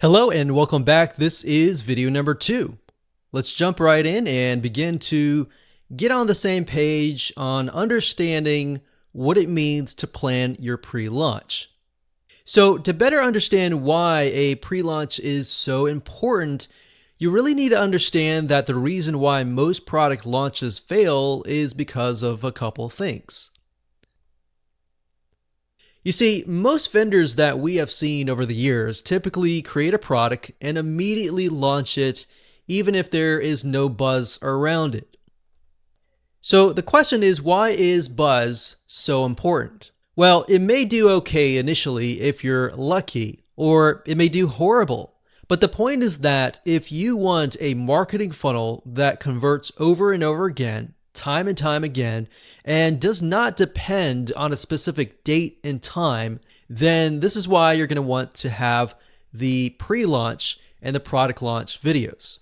Hello and welcome back. This is video number 2. Let's jump right in and begin to get on the same page on understanding what it means to plan your pre-launch. So to better understand why a pre-launch is so important, you really need to understand that the reason why most product launches fail is because of a couple things. You see, most vendors that we have seen over the years typically create a product and immediately launch it, even if there is no buzz around it. So the question is, why is buzz so important? Well, it may do okay initially if you're lucky, or it may do horrible. But the point is that if you want a marketing funnel that converts over and over again, time and time again, and does not depend on a specific date and time, then this is why you're going to want to have the pre-launch and the product launch videos.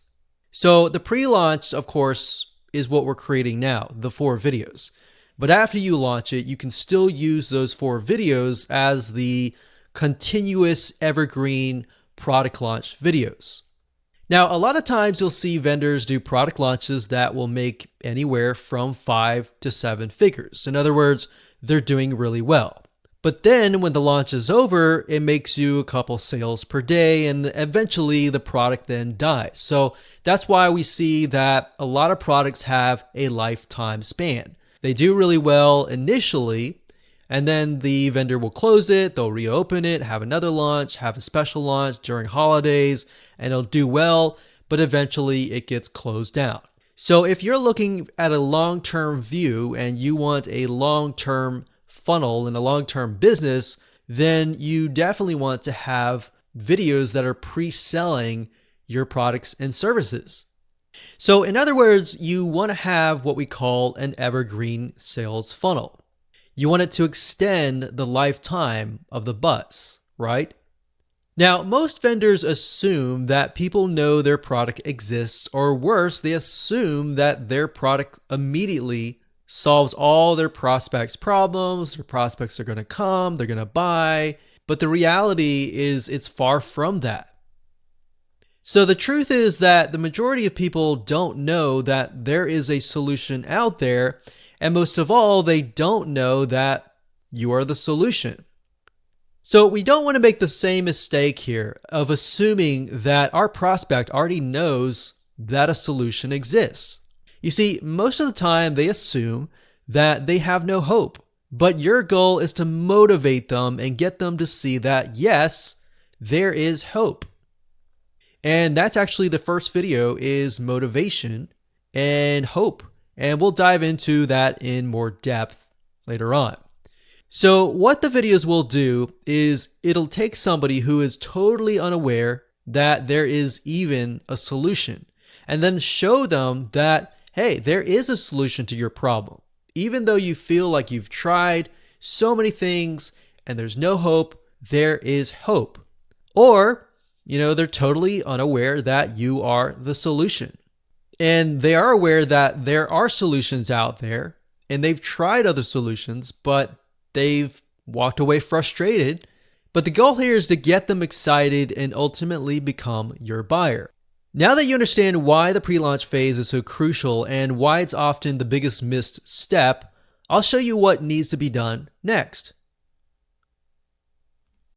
So the pre-launch, of course, is what we're creating now, the 4 videos. But after you launch it, you can still use those 4 videos as the continuous evergreen product launch videos. Now, a lot of times you'll see vendors do product launches that will make anywhere from 5 to 7 figures. In other words, they're doing really well. But then when the launch is over, it makes you a couple sales per day and eventually the product then dies. So that's why we see that a lot of products have a lifetime span. They do really well initially, and then the vendor will close it, they'll reopen it, have another launch, have a special launch during holidays, and it'll do well, but eventually it gets closed down. So if you're looking at a long-term view and you want a long-term funnel and a long-term business, then you definitely want to have videos that are pre-selling your products and services. So in other words, you want to have what we call an evergreen sales funnel. You want it to extend the lifetime of the buzz, right? Now, most vendors assume that people know their product exists, or worse, they assume that their product immediately solves all their prospects' problems. Their prospects are going to come, they're going to buy, but the reality is it's far from that. So the truth is that the majority of people don't know that there is a solution out there, and most of all, they don't know that you are the solution. So we don't want to make the same mistake here of assuming that our prospect already knows that a solution exists. You see, most of the time they assume that they have no hope, but your goal is to motivate them and get them to see that yes, there is hope. And that's actually the first video, is motivation and hope. And we'll dive into that in more depth later on. So what the videos will do is it'll take somebody who is totally unaware that there is even a solution, and then show them that, hey, there is a solution to your problem. Even though you feel like you've tried so many things and there's no hope, there is hope. Or, they're totally unaware that you are the solution. And they are aware that there are solutions out there and they've tried other solutions, but they've walked away frustrated. But the goal here is to get them excited and ultimately become your buyer. Now that you understand why the pre-launch phase is so crucial and why it's often the biggest missed step, I'll show you what needs to be done next.